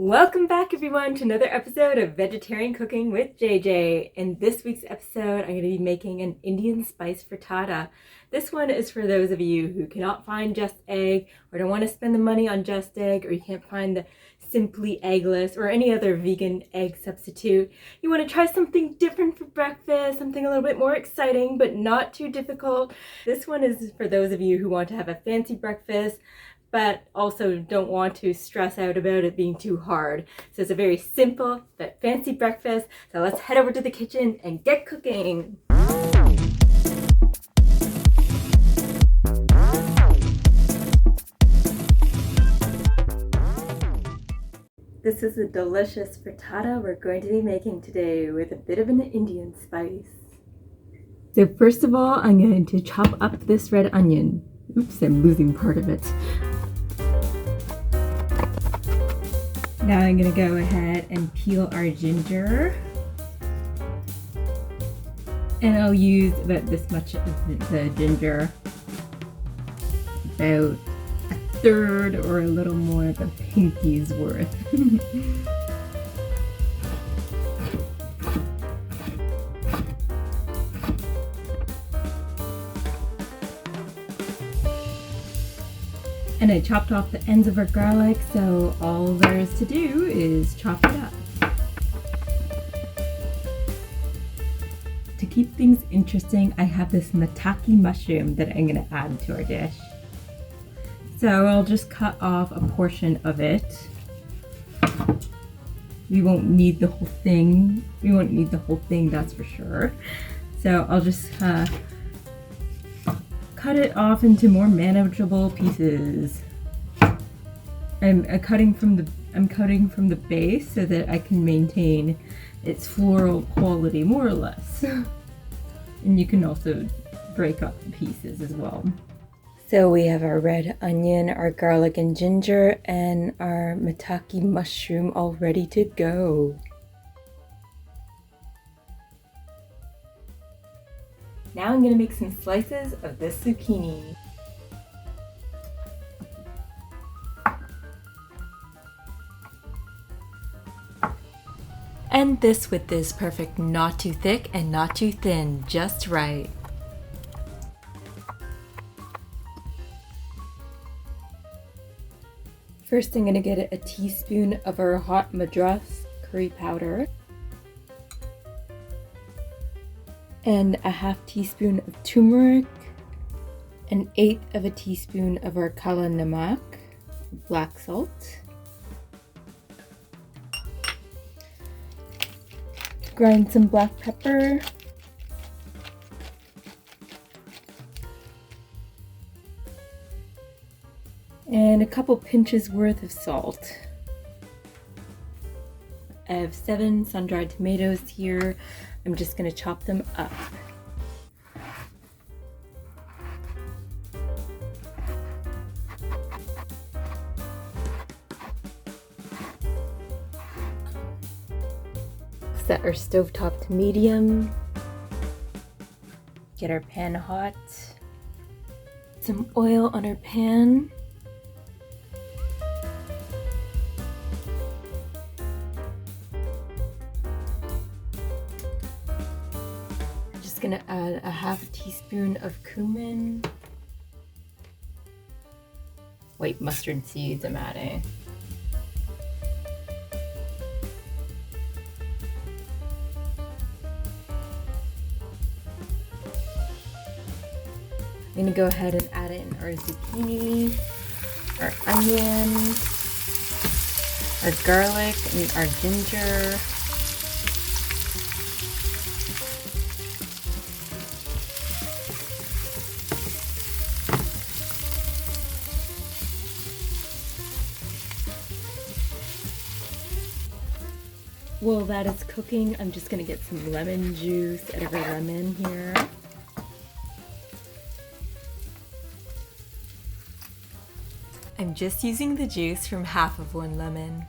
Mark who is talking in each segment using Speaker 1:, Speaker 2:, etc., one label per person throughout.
Speaker 1: Welcome back everyone to another episode of Vegetarian Cooking with JJ. In this week's episode, I'm going to be making an Indian spice frittata. This one is for those of you who cannot find just egg or don't want to spend the money on just egg, or you can't find the Simply Eggless or any other vegan egg substitute. You want to try something different for breakfast, something a little bit more exciting but not too difficult. This one is for those of you who want to have a fancy breakfast but also don't want to stress out about it being too hard. So it's a very simple but fancy breakfast. So let's head over to the kitchen and get cooking. This is a delicious frittata we're going to be making today with a bit of an Indian spice. So first of all, I'm going to chop up this red onion. Oops, I'm losing part of it. Now I'm going to go ahead and peel our ginger. And I'll use about this much of the ginger. About a third or a little more of a pinky's worth. And I chopped off the ends of our garlic, so all there is to do is chop it up. To keep things interesting, I have this Maitake mushroom that I'm going to add to our dish. So I'll just cut off a portion of it. We won't need the whole thing. That's for sure. So I'll just cut it off into more manageable pieces. I'm cutting from the base so that I can maintain its floral quality more or less. And you can also break up the pieces as well. So we have our red onion, our garlic and ginger, and our Maitake mushroom all ready to go. Now I'm going to make some slices of this zucchini. And this width is perfect, not too thick and not too thin, just right. First I'm going to get a teaspoon of our hot Madras curry powder. And a half teaspoon of turmeric, an eighth of a teaspoon of our kala namak, black salt. Grind some black pepper. And a couple pinches worth of salt. I have 7 sun-dried tomatoes here. I'm just going to chop them up. Set our stovetop to medium. Get our pan hot. Some oil on our pan. Gonna add a half a teaspoon of cumin. White mustard seeds I'm adding. I'm gonna go ahead and add in our zucchini, our onion, our garlic, and our ginger. While that is cooking, I'm just going to get some lemon juice out of our lemon here. I'm just using the juice from half of one lemon.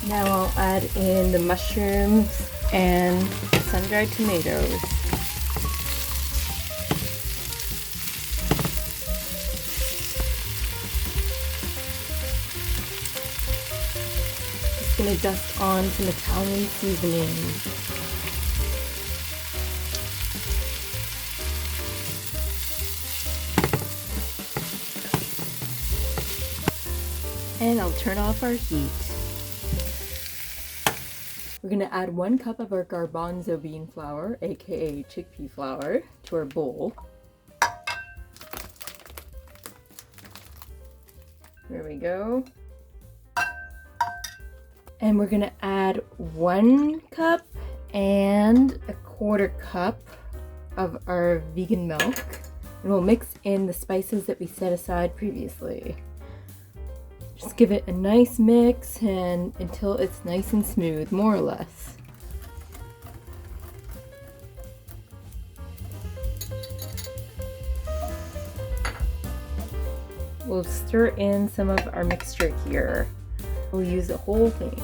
Speaker 1: Now I'll add in the mushrooms and sun-dried tomatoes. Just gonna dust on some Italian seasoning. And I'll turn off our heat. We're going to add 1 cup of our garbanzo bean flour, aka chickpea flour, to our bowl. There we go. And we're going to add 1 cup and 1/4 cup of our vegan milk. And we'll mix in the spices that we set aside previously. Just give it a nice mix and until it's nice and smooth, more or less. We'll stir in some of our mixture here. We'll use the whole thing.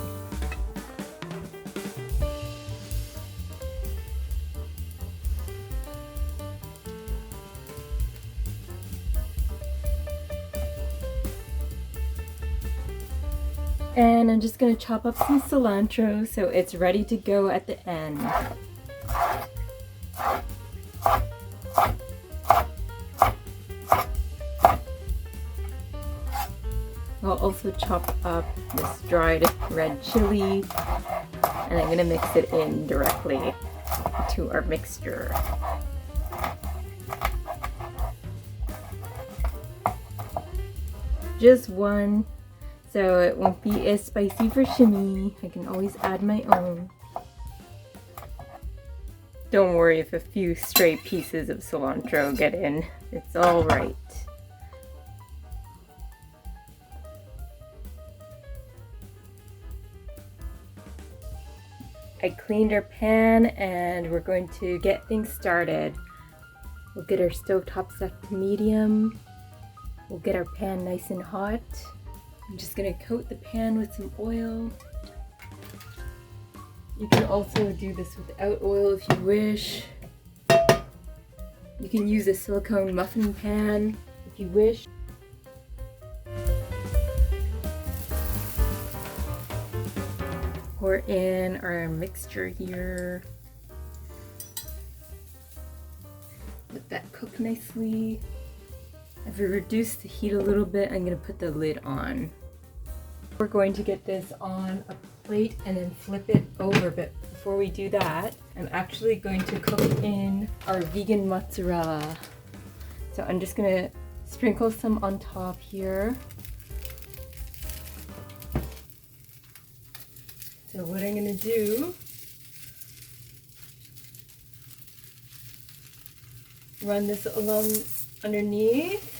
Speaker 1: And I'm just going to chop up some cilantro so it's ready to go at the end. I'll also chop up this dried red chili, and I'm going to mix it in directly to our mixture. Just one, so it won't be as spicy for Shimmy. I can always add my own. Don't worry if a few stray pieces of cilantro get in. It's all right. I cleaned our pan and we're going to get things started. We'll get our stovetop set to medium. We'll get our pan nice and hot. I'm just gonna coat the pan with some oil. You can also do this without oil if you wish. You can use a silicone muffin pan if you wish. Pour in our mixture here. Let that cook nicely. If we reduce the heat a little bit, I'm going to put the lid on. We're going to get this on a plate and then flip it over, but before we do that, I'm actually going to cook in our vegan mozzarella. So I'm just going to sprinkle some on top here. So what I'm going to do, run this along underneath.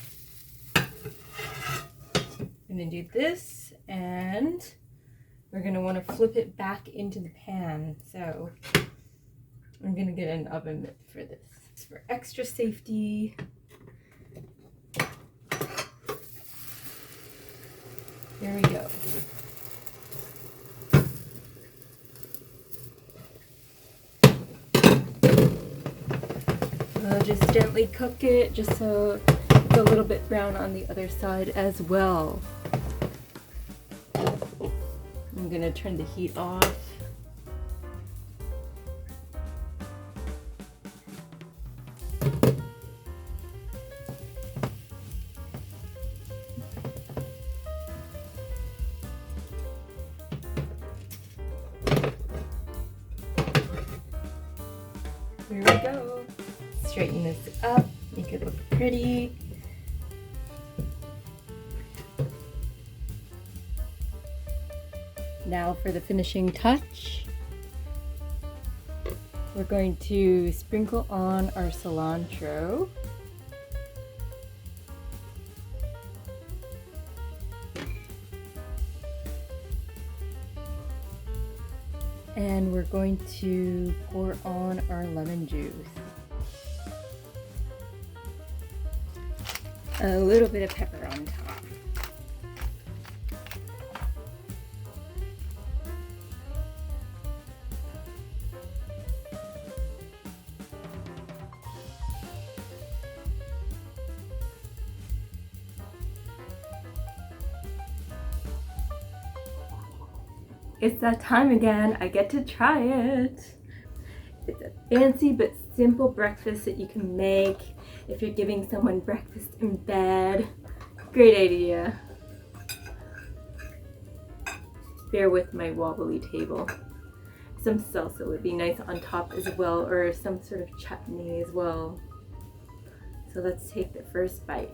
Speaker 1: I'm going to do this, and we're going to want to flip it back into the pan. So I'm going to get an oven mitt for this. It's for extra safety. There we go. I'll just gently cook it just so it's a little bit brown on the other side as well. I'm gonna turn the heat off. Here we go. Straighten this up, make it look pretty. Now for the finishing touch, we're going to sprinkle on our cilantro. And we're going to pour on our lemon juice. A little bit of pepper on top. It's that time again. I get to try it. It's a fancy but simple breakfast that you can make if you're giving someone breakfast in bed. Great idea. Bear with my wobbly table. Some salsa would be nice on top as well, or some sort of chutney as well. So let's take the first bite.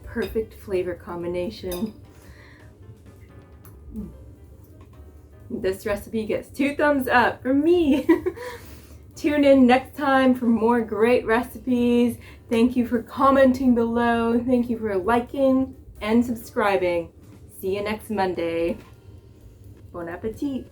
Speaker 1: Perfect flavor combination. This recipe gets 2 thumbs up from me. Tune in next time for more great recipes. Thank you for commenting below. Thank you for liking and subscribing. See you next Monday. Bon appetit.